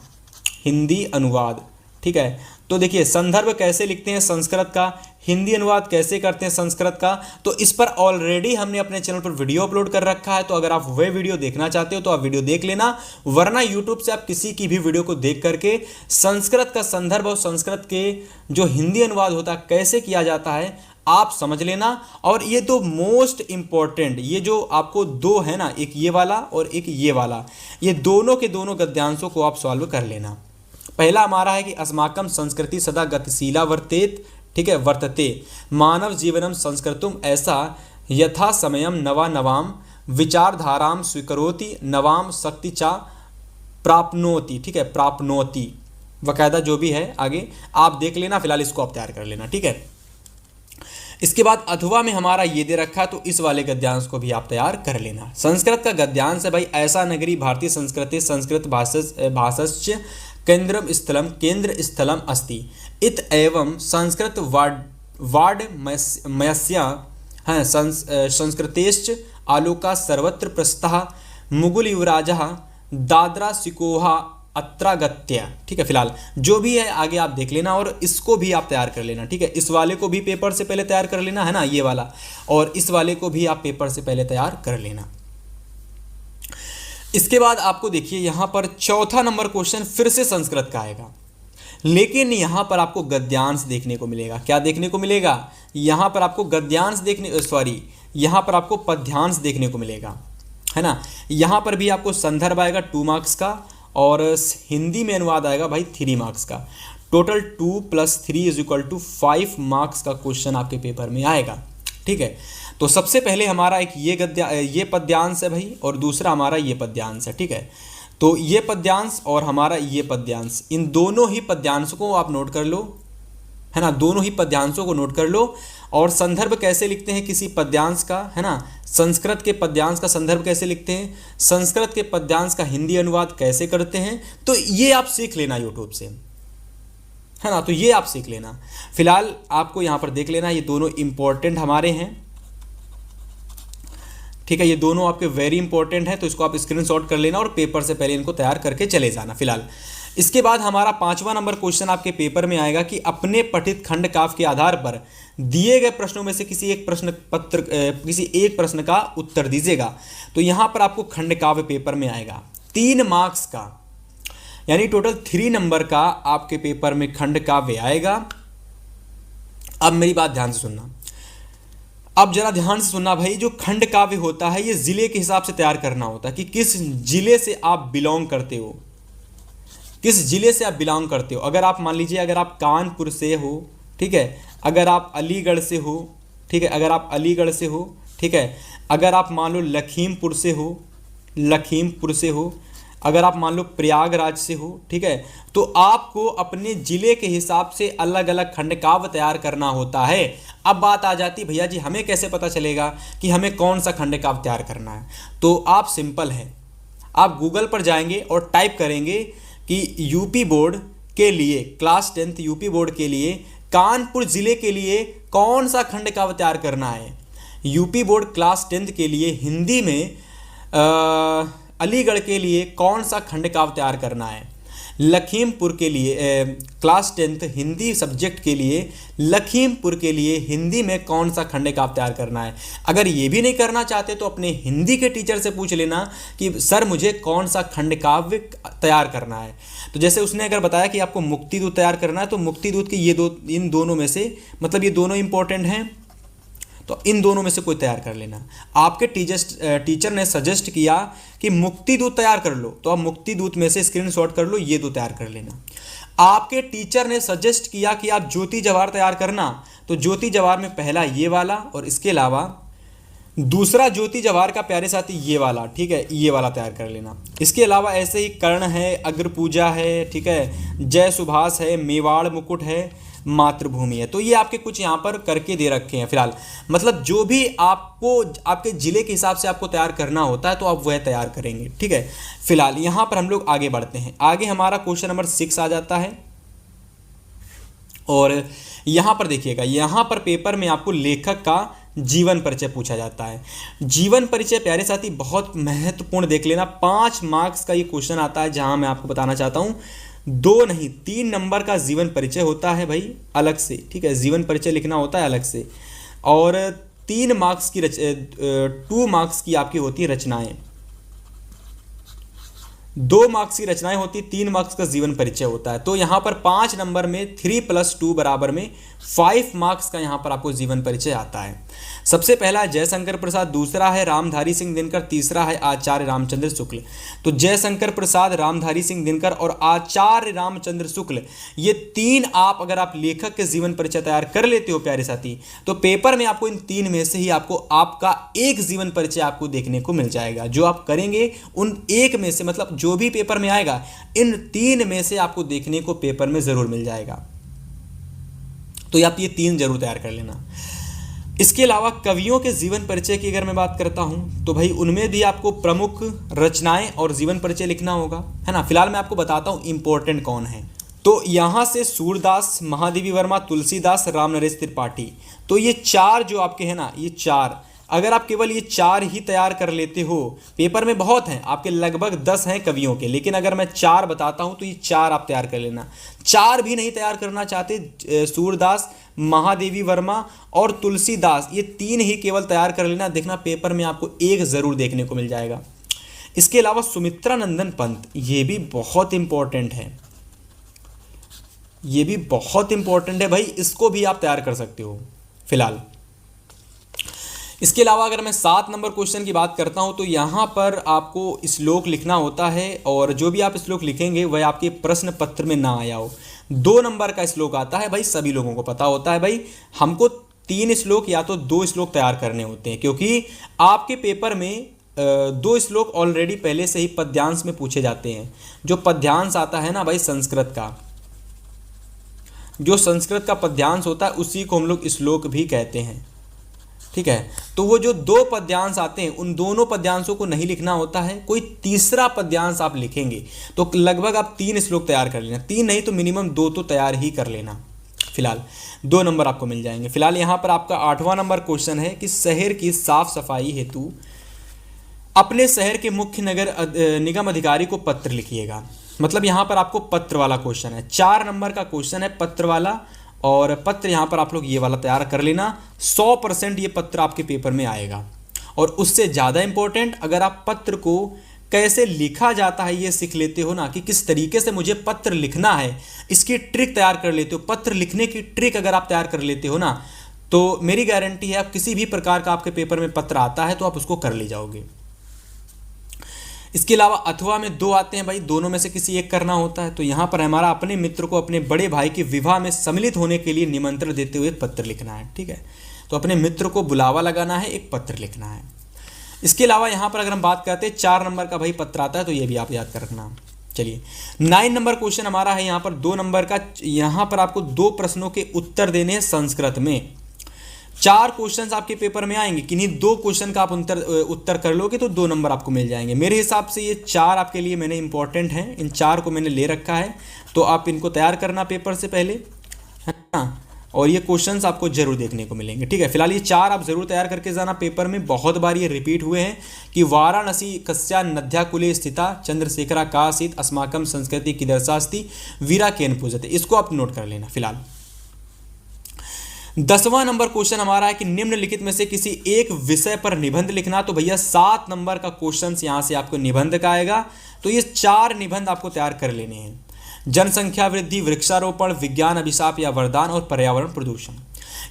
हिंदी अनुवाद। ठीक है, तो देखिए संदर्भ कैसे लिखते हैं संस्कृत का, हिंदी अनुवाद कैसे करते हैं संस्कृत का, तो इस पर ऑलरेडी हमने अपने चैनल पर वीडियो अपलोड कर रखा है। तो अगर आप वह वीडियो देखना चाहते हो तो आप वीडियो देख लेना, वरना यूट्यूब से आप किसी की भी वीडियो को देख करके संस्कृत का संदर्भ और संस्कृत के जो हिंदी अनुवाद होता है कैसे किया जाता है आप समझ लेना। और ये 2 मोस्ट इंपॉर्टेंट, ये जो आपको 2 है ना, एक ये वाला और एक ये वाला, ये दोनों के दोनों गद्यांशों को आप सॉल्व कर लेना। पहला हमारा है कि अस्माकं संस्कृति सदा गतिशीला वर्तेत, ठीक है, वर्तते मानव जीवनम संस्कृतुम ऐसा यथा समयम नवा नवाम विचारधाराम स्वीकरोति नवाम शक्ति चा प्राप्नोति। ठीक है, प्राप्नोति वकायदा जो भी है आगे आप देख लेना, फिलहाल इसको आप तैयार कर लेना। ठीक है, इसके बाद अथवा में हमारा ये दे रखा है, तो इस वाले गद्यांश को भी आप तैयार कर लेना। संस्कृत का गद्यांश है भाई, ऐसा नगरी भारतीय संस्कृति संस्कृत भाषस्य केंद्र स्थलम अस्ति इत एवं संस्कृत वाड्मयस्य संस्कृतेश्च आलोका सर्वत्र प्रस्तः मुगल युवराजः दादरा सिकोहा अत्रागत्य, ठीक है। फिलहाल जो भी है आगे आप देख लेना और इसको भी आप तैयार कर लेना, ठीक है। इस वाले को भी पेपर से पहले तैयार कर लेना है ना, ये वाला, और इस वाले को भी आप पेपर से पहले तैयार कर लेना। इसके बाद आपको देखिए यहां पर चौथा नंबर क्वेश्चन फिर से संस्कृत का आएगा, लेकिन यहां पर आपको गद्यांश देखने को मिलेगा। क्या देखने को मिलेगा? यहां पर आपको गद्यांश यहां पर आपको पद्यांश देखने को मिलेगा, है ना। यहां पर भी आपको संदर्भ आएगा 2 मार्क्स का और हिंदी में अनुवाद आएगा भाई 3 मार्क्स का। टोटल 2 + 3 = 5 मार्क्स का क्वेश्चन आपके पेपर में आएगा, ठीक है। तो सबसे पहले हमारा एक ये पद्यांश है भाई, और दूसरा हमारा ये पद्यांश है, ठीक है। तो ये पद्यांश और हमारा ये पद्यांश, इन दोनों ही पद्यांशों को आप नोट कर लो, है ना। दोनों ही पद्यांशों को नोट कर लो। और संदर्भ कैसे लिखते हैं किसी पद्यांश का, है ना। संस्कृत के पद्यांश का संदर्भ कैसे लिखते हैं, संस्कृत के पद्यांश का हिंदी अनुवाद कैसे करते हैं, तो ये आप सीख लेना यूट्यूब से, है ना। तो ये आप सीख लेना। फिलहाल आपको यहां पर देख लेना, ये दोनों इंपॉर्टेंट हमारे हैं, ठीक है। ये दोनों आपके वेरी इंपॉर्टेंट है, तो इसको आप स्क्रीनशॉट कर लेना और पेपर से पहले इनको तैयार करके चले जाना। फिलहाल इसके बाद हमारा 5वां नंबर क्वेश्चन आपके पेपर में आएगा कि अपने पठित खंड काव्य के आधार पर दिए गए प्रश्नों में से किसी एक प्रश्न का उत्तर दीजिएगा। तो यहां पर आपको खंड काव्य पेपर में आएगा 3 मार्क्स का, यानी टोटल 3 नंबर का आपके पेपर में खंड काव्य आएगा। अब मेरी बात ध्यान से सुनना, अब जरा ध्यान से सुनना भाई। जो खंड काव्य होता है ये जिले के हिसाब से तैयार करना होता है कि किस जिले से आप बिलोंग करते हो, किस जिले से आप बिलोंग करते हो। अगर आप मान लीजिए अगर आप कानपुर से हो, ठीक है, अगर आप अलीगढ़ से हो, ठीक है, अगर आप अलीगढ़ से हो, ठीक है, अगर आप मान लो लखीमपुर से हो, अगर आप मान लो प्रयागराज से हो, ठीक है, तो आपको अपने जिले के हिसाब से अलग अलग खंड काव्य तैयार करना होता है। अब बात आ जाती भैया जी हमें कैसे पता चलेगा कि हमें कौन सा खंड काव्य तैयार करना है। तो आप सिंपल है, आप गूगल पर जाएंगे और टाइप करेंगे कि यूपी बोर्ड के लिए क्लास 10 यूपी बोर्ड के लिए कानपुर जिले के लिए कौन सा खंड काव्य तैयार करना है। यूपी बोर्ड क्लास 10 के लिए हिंदी में अलीगढ़ के लिए कौन सा खंड काव्य तैयार करना है। लखीमपुर के लिए क्लास 10 हिंदी सब्जेक्ट के लिए लखीमपुर के लिए हिंदी में कौन सा खंड काव्य तैयार करना है। अगर ये भी नहीं करना चाहते तो अपने हिंदी के टीचर से पूछ लेना कि सर मुझे कौन सा खंड काव्य तैयार करना है। तो जैसे उसने अगर बताया कि आपको मुक्ति दूत तैयार करना है, तो मुक्ति दूत के इन दोनों में से, मतलब ये दोनों इंपॉर्टेंट हैं, तो इन दोनों में से कोई तैयार कर लेना। आपके टीचर ने सजेस्ट किया कि मुक्ति दूत तैयार कर लो, तो आप मुक्ति दूत में से स्क्रीनशॉट कर लो, ये दो तैयार कर लेना। आपके टीचर ने सजेस्ट किया कि आप ज्योति जवाहर तैयार करना, तो ज्योति जवाहर में पहला ये वाला और इसके अलावा दूसरा ज्योति जवाहर का प्यारे साथी ये वाला, ठीक है, ये वाला तैयार कर लेना। इसके अलावा ऐसे ही कर्ण है, अग्रपूजा है, ठीक है, जय सुभाष है, मेवाड़ मुकुट है, मातृभूमि है। तो ये आपके कुछ यहाँ पर करके दे रखे हैं। फिलहाल मतलब जो भी आपको आपके जिले के हिसाब से आपको तैयार करना होता है तो आप वह तैयार करेंगे, ठीक है। फिलहाल यहाँ पर हम लोग आगे बढ़ते हैं। आगे हमारा क्वेश्चन नंबर 6 आ जाता है और यहाँ पर देखिएगा, यहाँ पर पेपर में आपको लेखक का जीवन परिचय पूछा जाता है। जीवन परिचय प्यारे साथी बहुत महत्वपूर्ण, देख लेना 5 मार्क्स का ये क्वेश्चन आता है, जहाँ मैं आपको बताना चाहता हूँ 2 नहीं 3 नंबर का जीवन परिचय होता है भाई अलग से, ठीक है, जीवन परिचय लिखना होता है अलग से। और 2 मार्क्स की आपकी होती है रचनाएं, 2 मार्क्स की रचनाएं होती, 3 मार्क्स का जीवन परिचय होता है। तो यहाँ पर 5 नंबर में 3 + 2 बराबर में 5 मार्क्स का यहाँ पर आपको जीवन परिचय आता है। सबसे पहला है जयशंकर प्रसाद, दूसरा है रामधारी सिंह दिनकर, तीसरा है आचार्य रामचंद्र शुक्ल। तो जयशंकर प्रसाद, रामधारी सिंह दिनकर और आचार्य रामचंद्र शुक्ल, ये 3 आप अगर आप लेखक के जीवन परिचय तैयार कर लेते हो प्यारे साथी, तो पेपर में आपको इन 3 में से ही आपको आपका एक जीवन परिचय आपको देखने को मिल जाएगा। जो आप करेंगे उन एक में से, मतलब जो भी पेपर में आएगा इन 3 में से आपको देखने को पेपर में जरूर मिल जाएगा। तो आप ये 3 जरूर तैयार कर लेना। इसके अलावा कवियों के जीवन परिचय की अगर मैं बात करता हूं तो भाई उनमें भी आपको प्रमुख रचनाएं और जीवन परिचय लिखना होगा, है ना। फिलहाल मैं आपको बताता हूं इंपॉर्टेंट कौन है। तो यहां से सूरदास, महादेवी वर्मा, तुलसीदास, रामनरेश त्रिपाठी, तो ये 4 जो आपके हैं ना, ये 4 अगर आप केवल ये 4 ही तैयार कर लेते हो, पेपर में बहुत हैं आपके, लगभग 10 हैं कवियों के, लेकिन अगर मैं 4 बताता हूं तो ये 4 आप तैयार कर लेना। 4 भी नहीं तैयार करना चाहते, सूरदास, महादेवी वर्मा और तुलसीदास, ये 3 ही केवल तैयार कर लेना। देखना पेपर में आपको एक जरूर देखने को मिल जाएगा। इसके अलावा सुमित्रा नंदन पंत, ये भी बहुत इंपॉर्टेंट है, ये भी बहुत इंपॉर्टेंट है भाई, इसको भी आप तैयार कर सकते हो फिलहाल। इसके अलावा अगर मैं 7 नंबर क्वेश्चन की बात करता हूं तो यहां पर आपको श्लोक लिखना होता है, और जो भी आप श्लोक लिखेंगे वह आपके प्रश्न पत्र में ना आया हो। 2 नंबर का श्लोक आता है भाई, सभी लोगों को पता होता है भाई, हमको 3 श्लोक या तो 2 श्लोक तैयार करने होते हैं, क्योंकि आपके पेपर में 2 श्लोक ऑलरेडी पहले से ही पद्यांश में पूछे जाते हैं। जो पद्यांश आता है ना भाई संस्कृत का, जो संस्कृत का पद्यांश होता है उसी को हम लोग श्लोक भी कहते हैं, ठीक है। तो वो जो 2 पद्यांश आते हैं उन दोनों पद्यांशों को नहीं लिखना होता है, कोई तीसरा पद्यांश आप लिखेंगे तो लगभग आप 3 श्लोक तैयार कर लेना, 3 नहीं तो मिनिमम 2 तो तैयार ही कर लेना। फिलहाल 2 नंबर आपको मिल जाएंगे। फिलहाल यहाँ पर आपका 8वां नंबर क्वेश्चन है कि शहर की साफ सफाई हेतु अपने शहर के मुख्य नगर निगम अधिकारी को पत्र लिखिएगा। मतलब यहाँ पर आपको पत्र वाला क्वेश्चन है, 4 नंबर का क्वेश्चन है पत्र वाला, और पत्र यहाँ पर आप लोग ये वाला तैयार कर लेना। 100% ये पत्र आपके पेपर में आएगा। और उससे ज़्यादा इंपॉर्टेंट, अगर आप पत्र को कैसे लिखा जाता है ये सीख लेते हो ना, कि किस तरीके से मुझे पत्र लिखना है, इसकी ट्रिक तैयार कर लेते हो, पत्र लिखने की ट्रिक अगर आप तैयार कर लेते हो ना, तो मेरी गारंटी है आप किसी भी प्रकार का आपके पेपर में पत्र आता है तो आप उसको कर ले जाओगे। इसके अलावा अथवा में 2 आते हैं भाई, दोनों में से किसी एक करना होता है। तो यहाँ पर हमारा अपने मित्र को अपने बड़े भाई के विवाह में सम्मिलित होने के लिए निमंत्रण देते हुए एक पत्र लिखना है, ठीक है। तो अपने मित्र को बुलावा लगाना है, एक पत्र लिखना है। इसके अलावा यहाँ पर अगर हम बात करते हैं 4 नंबर का भाई पत्र आता है, तो ये भी आप याद कर रखना। चलिए 9 नंबर क्वेश्चन हमारा है यहाँ पर 2 नंबर का। यहाँ पर आपको 2 प्रश्नों के उत्तर देने हैं संस्कृत में। 4 क्वेश्चंस आपके पेपर में आएंगे, किन्हीं 2 क्वेश्चन का आप उत्तर कर लोगे तो 2 नंबर आपको मिल जाएंगे। मेरे हिसाब से ये 4 आपके लिए मैंने इंपॉर्टेंट हैं, इन 4 को मैंने ले रखा है, तो आप इनको तैयार करना पेपर से पहले, है ना। और ये क्वेश्चंस आपको जरूर देखने को मिलेंगे, ठीक है। फिलहाल ये 4 आप जरूर तैयार करके जाना, पेपर में बहुत बार ये रिपीट हुए हैं कि वाराणसी कस्या नद्याकुले स्थिता चंद्रशेखरा का आसीत् अस्माकम संस्कृति की दर्शास्ति वीरा केन पूजते, इसको आप नोट कर लेना। फिलहाल 10वां नंबर क्वेश्चन हमारा है कि निम्नलिखित में से किसी एक विषय पर निबंध लिखना। तो भैया 7 नंबर का क्वेश्चन यहां से आपको निबंध का आएगा, तो ये 4 निबंध आपको तैयार कर लेने हैं। जनसंख्या वृद्धि, वृक्षारोपण, विज्ञान अभिशाप या वरदान और पर्यावरण प्रदूषण,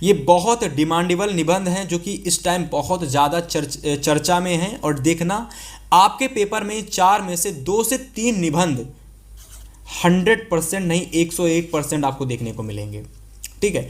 ये बहुत डिमांडेबल निबंध हैं जो कि इस टाइम बहुत ज़्यादा चर्चा में हैं। और देखना आपके पेपर में 4 में से 2 से 3 निबंध 100% नहीं 101% आपको देखने को मिलेंगे, ठीक है।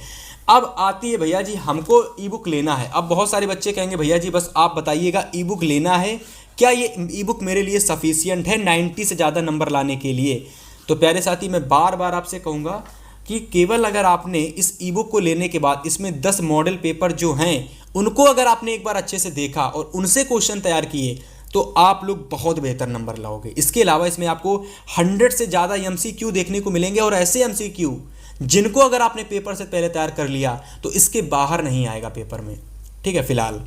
अब आती है भैया जी हमको ई बुक लेना है। अब बहुत सारे बच्चे कहेंगे भैया जी बस आप बताइएगा ई बुक लेना है, क्या ये ई बुक मेरे लिए सफिशियंट है 90 से ज़्यादा नंबर लाने के लिए? तो प्यारे साथी मैं बार बार आपसे कहूँगा कि केवल अगर आपने इस ई बुक को लेने के बाद इसमें 10 मॉडल पेपर जो हैं उनको अगर आपने एक बार अच्छे से देखा और उनसे क्वेश्चन तैयार किए तो आप लोग बहुत बेहतर नंबर लाओगे। इसके अलावा इसमें आपको 100 से ज़्यादा MCQ देखने को मिलेंगे, और ऐसे MCQ जिनको अगर आपने पेपर से पहले तैयार कर लिया तो इसके बाहर नहीं आएगा पेपर में, ठीक है। फिलहाल